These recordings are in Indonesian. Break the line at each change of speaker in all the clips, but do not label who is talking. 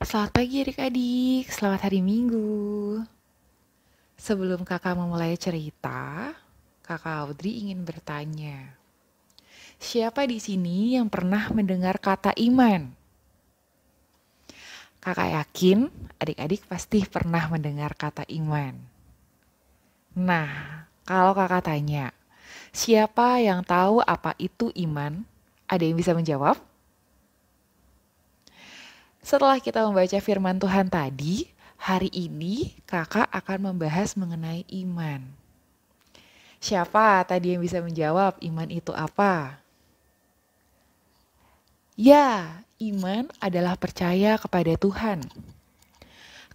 Selamat pagi adik-adik, selamat hari Minggu. Sebelum kakak memulai cerita, kakak Audrey ingin bertanya. Siapa di sini yang pernah mendengar kata iman? Kakak yakin adik-adik pasti pernah mendengar kata iman. Nah, kalau kakak tanya, siapa yang tahu apa itu iman? Ada yang bisa menjawab? Setelah kita membaca firman Tuhan tadi, hari ini kakak akan membahas mengenai iman. Siapa tadi yang bisa menjawab iman itu apa? Ya, iman adalah percaya kepada Tuhan.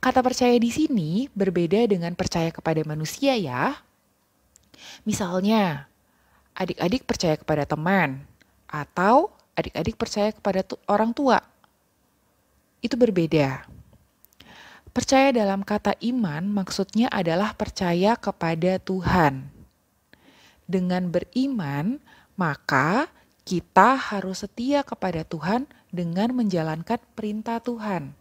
Kata percaya di sini berbeda dengan percaya kepada manusia ya. Misalnya, adik-adik percaya kepada teman atau adik-adik percaya kepada orang tua. Itu berbeda. Percaya dalam kata iman maksudnya adalah percaya kepada Tuhan. Dengan beriman, maka kita harus setia kepada Tuhan dengan menjalankan perintah Tuhan.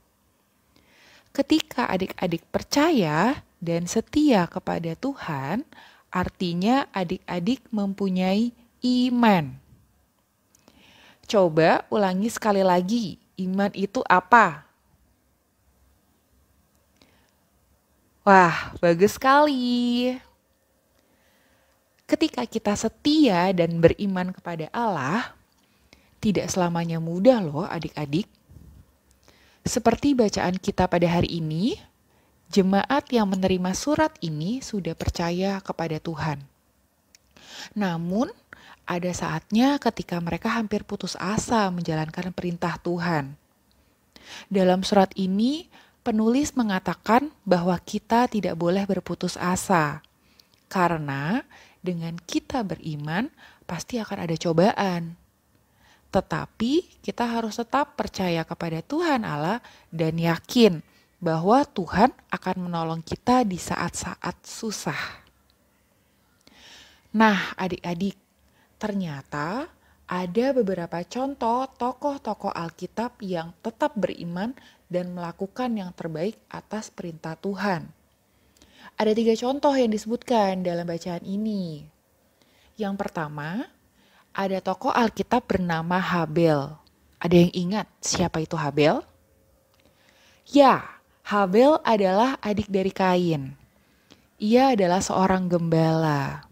Ketika adik-adik percaya dan setia kepada Tuhan, artinya adik-adik mempunyai iman. Coba ulangi sekali lagi, iman itu apa? Wah, bagus sekali. Ketika kita setia dan beriman kepada Allah, tidak selamanya mudah loh adik-adik. Seperti bacaan kita pada hari ini, jemaat yang menerima surat ini sudah percaya kepada Tuhan. Namun, ada saatnya ketika mereka hampir putus asa menjalankan perintah Tuhan. Dalam surat ini, penulis mengatakan bahwa kita tidak boleh berputus asa. Karena dengan kita beriman, pasti akan ada cobaan. Tetapi kita harus tetap percaya kepada Tuhan Allah dan yakin bahwa Tuhan akan menolong kita di saat-saat susah. Nah, adik-adik, ternyata ada beberapa contoh tokoh-tokoh Alkitab yang tetap beriman dan melakukan yang terbaik atas perintah Tuhan. Ada 3 contoh yang disebutkan dalam bacaan ini. Yang pertama, ada tokoh Alkitab bernama Habel. Ada yang ingat siapa itu Habel? Ya, Habel adalah adik dari Kain. Ia adalah seorang gembala.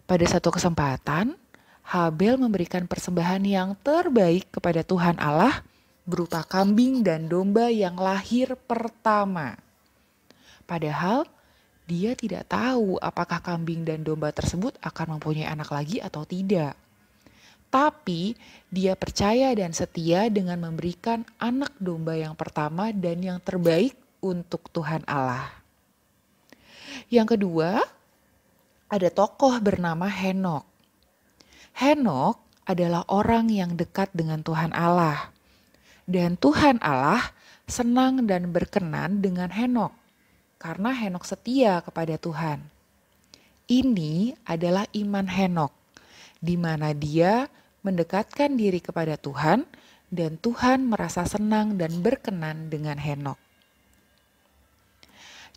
Pada satu kesempatan, Habel memberikan persembahan yang terbaik kepada Tuhan Allah berupa kambing dan domba yang lahir pertama. Padahal dia tidak tahu apakah kambing dan domba tersebut akan mempunyai anak lagi atau tidak. Tapi dia percaya dan setia dengan memberikan anak domba yang pertama dan yang terbaik untuk Tuhan Allah. Yang kedua, ada tokoh bernama Henokh. Henokh adalah orang yang dekat dengan Tuhan Allah. Dan Tuhan Allah senang dan berkenan dengan Henokh karena Henokh setia kepada Tuhan. Ini adalah iman Henokh, di mana dia mendekatkan diri kepada Tuhan dan Tuhan merasa senang dan berkenan dengan Henokh.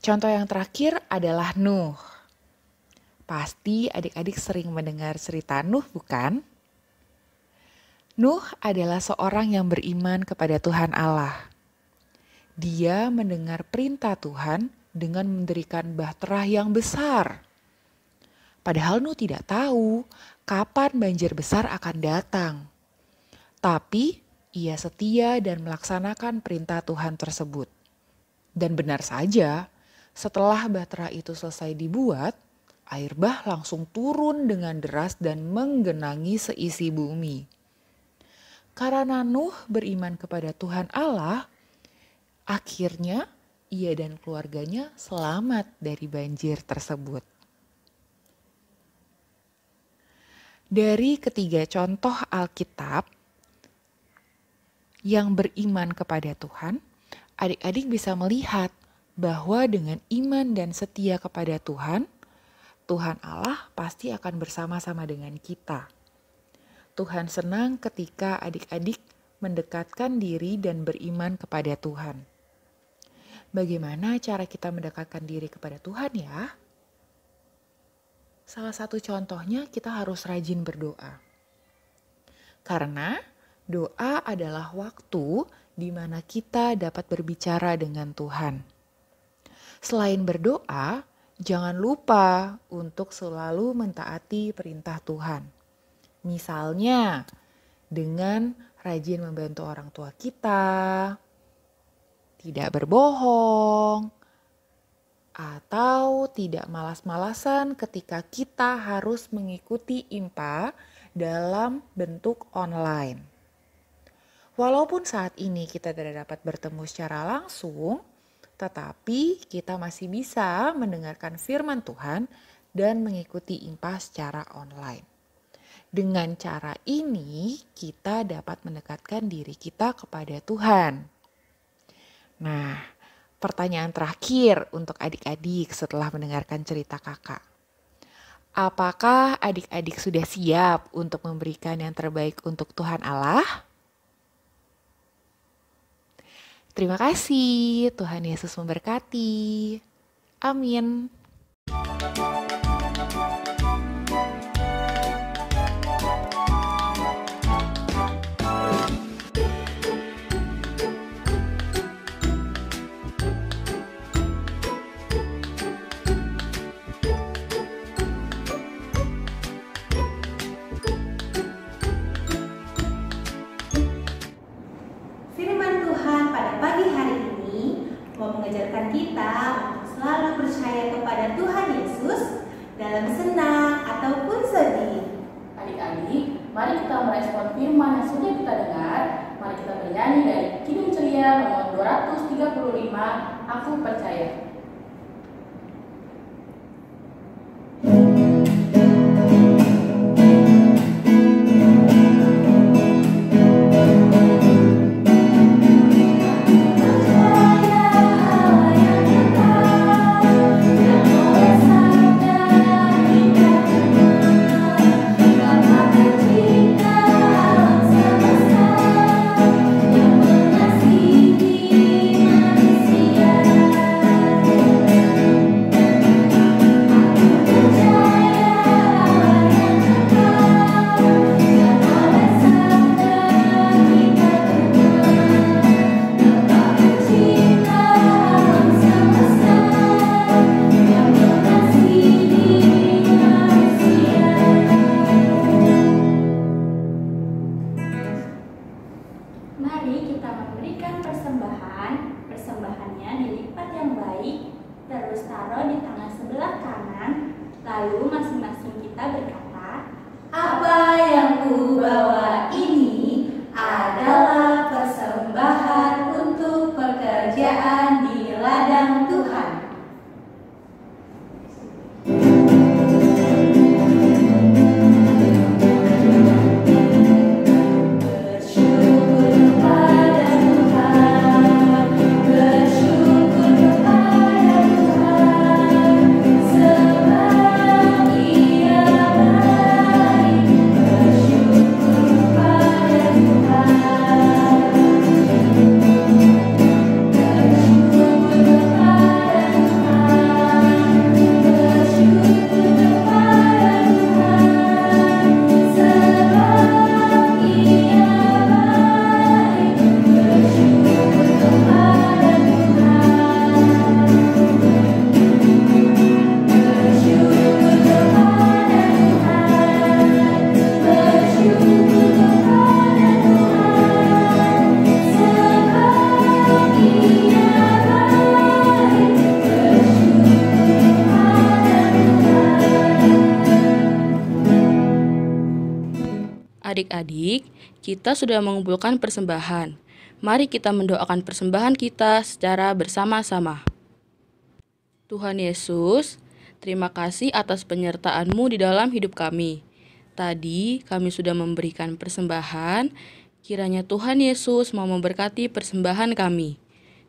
Contoh yang terakhir adalah Nuh. Pasti adik-adik sering mendengar cerita Nuh, bukan? Nuh adalah seorang yang beriman kepada Tuhan Allah. Dia mendengar perintah Tuhan dengan mendirikan bahtera yang besar. Padahal Nuh tidak tahu kapan banjir besar akan datang. Tapi ia setia dan melaksanakan perintah Tuhan tersebut. Dan benar saja, setelah bahtera itu selesai dibuat, air bah langsung turun dengan deras dan menggenangi seisi bumi. Karena Nuh beriman kepada Tuhan Allah, akhirnya ia dan keluarganya selamat dari banjir tersebut. Dari ketiga contoh Alkitab yang beriman kepada Tuhan, adik-adik bisa melihat bahwa dengan iman dan setia kepada Tuhan, Tuhan Allah pasti akan bersama-sama dengan kita. Tuhan senang ketika adik-adik mendekatkan diri dan beriman kepada Tuhan. Bagaimana cara kita mendekatkan diri kepada Tuhan ya? Salah satu contohnya kita harus rajin berdoa. Karena doa adalah waktu di mana kita dapat berbicara dengan Tuhan. Selain berdoa, jangan lupa untuk selalu mentaati perintah Tuhan. Misalnya, dengan rajin membantu orang tua kita, tidak berbohong, atau tidak malas-malasan ketika kita harus mengikuti IMPA dalam bentuk online. Walaupun saat ini kita tidak dapat bertemu secara langsung, tetapi kita masih bisa mendengarkan firman Tuhan dan mengikuti IMPA secara online. Dengan cara ini, kita dapat mendekatkan diri kita kepada Tuhan. Nah, pertanyaan terakhir untuk adik-adik setelah mendengarkan cerita kakak. Apakah adik-adik sudah siap untuk memberikan yang terbaik untuk Tuhan Allah? Terima kasih, Tuhan Yesus memberkati. Amin.
Mengajarkan kita untuk selalu percaya kepada Tuhan Yesus dalam senang ataupun sedih.
Adik-adik, mari kita merespon firman yang sudah kita dengar. Mari kita bernyanyi dari Kidung Ceria nomor 235, Aku Percaya.
Persembahannya dilipat yang baik, terus taruh di tangan sebelah kanan, lalu masing-masing kita berkata, apa yang ku bawa ini adalah persembahan untuk pekerjaan di ladang Tuhan.
Adik-adik, kita sudah mengumpulkan persembahan. Mari kita mendoakan persembahan kita secara bersama-sama. Tuhan Yesus, terima kasih atas penyertaan-Mu di dalam hidup kami. Tadi kami sudah memberikan persembahan, kiranya Tuhan Yesus mau memberkati persembahan kami.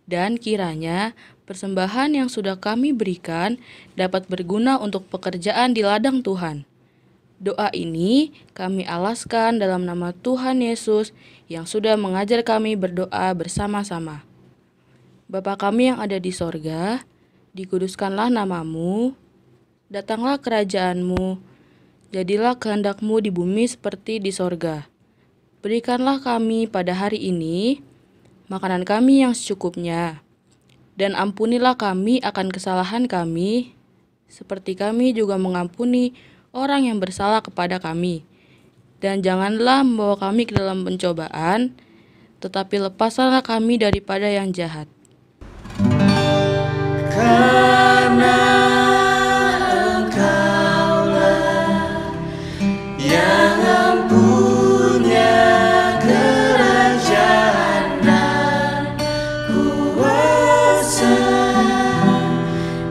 Dan kiranya persembahan yang sudah kami berikan dapat berguna untuk pekerjaan di ladang Tuhan. Doa ini kami alaskan dalam nama Tuhan Yesus yang sudah mengajar kami berdoa bersama-sama. Bapa kami yang ada di sorga, dikuduskanlah namamu, datanglah kerajaanmu, jadilah kehendak-Mu di bumi seperti di sorga. Berikanlah kami pada hari ini makanan kami yang secukupnya, dan ampunilah kami akan kesalahan kami, seperti kami juga mengampuni orang yang bersalah kepada kami. Dan janganlah membawa kami ke dalam pencobaan, tetapi lepaskanlah kami daripada yang jahat.
Karena Engkaulah yang punya kerajaan dan kuasa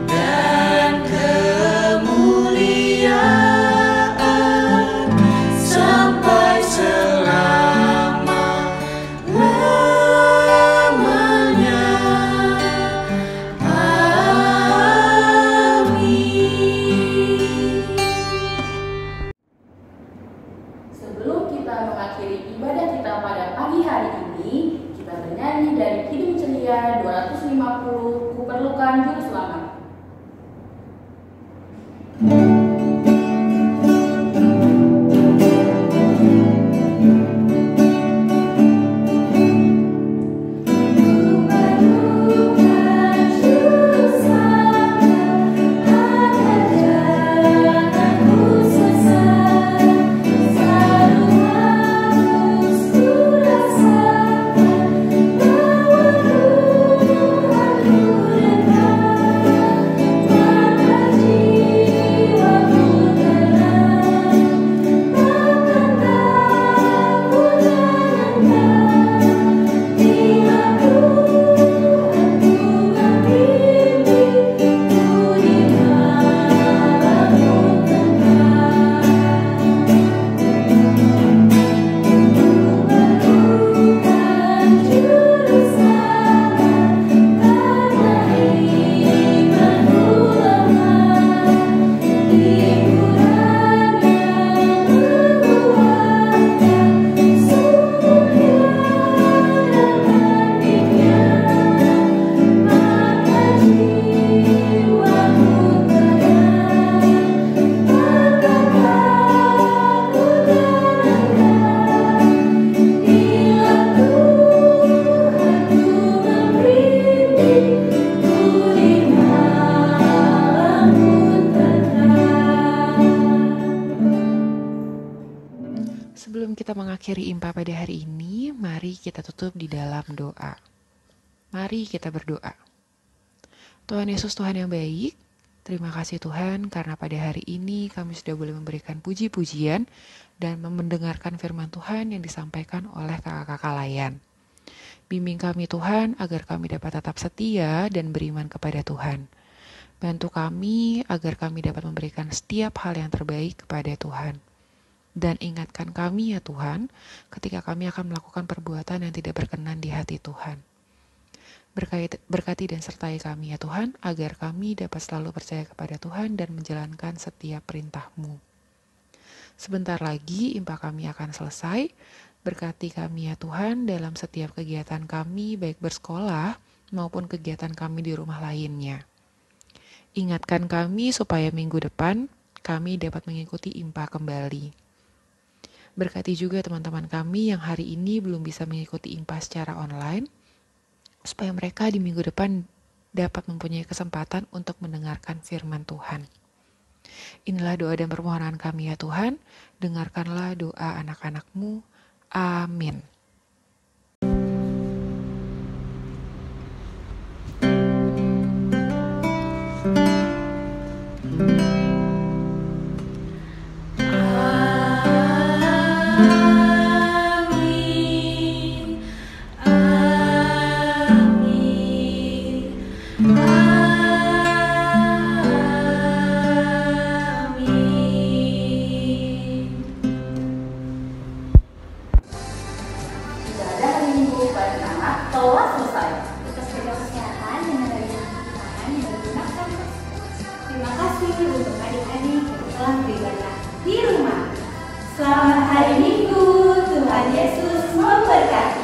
dan kemuliaan sampai selama-lamanya.
Sebelum kita mengakhiri ibadah kita pada pagi hari ini, kita bernyanyi dari Kidung Ceria 250, Kuperlukan Juru Selamat.
Sebelum kita mengakhiri impa pada hari ini, mari kita tutup di dalam doa. Mari kita berdoa. Tuhan Yesus, Tuhan yang baik, terima kasih Tuhan karena pada hari ini kami sudah boleh memberikan puji-pujian dan mendengarkan firman Tuhan yang disampaikan oleh kakak-kakak layan. Bimbing kami Tuhan agar kami dapat tetap setia dan beriman kepada Tuhan. Bantu kami agar kami dapat memberikan setiap hal yang terbaik kepada Tuhan. Dan ingatkan kami ya Tuhan, ketika kami akan melakukan perbuatan yang tidak berkenan di hati Tuhan. Berkati dan sertai kami ya Tuhan, agar kami dapat selalu percaya kepada Tuhan dan menjalankan setiap perintah-Mu. Sebentar lagi impa kami akan selesai. Berkati kami ya Tuhan dalam setiap kegiatan kami, baik bersekolah maupun kegiatan kami di rumah lainnya. Ingatkan kami supaya minggu depan kami dapat mengikuti impa kembali. Berkati juga teman-teman kami yang hari ini belum bisa mengikuti impa secara online, supaya mereka di minggu depan dapat mempunyai kesempatan untuk mendengarkan firman Tuhan. Inilah doa dan permohonan kami ya Tuhan, dengarkanlah doa anak-anak-Mu. Amin.
Ibadah hari Minggu bagi anak telah selesai.
Tetap jaga kesehatan dengan adanya cuci tangan yang menggunakan masker. Terima kasih untuk adik-adik yang telah beribadah di rumah.
Selamat hari Minggu, Tuhan Yesus memberkati.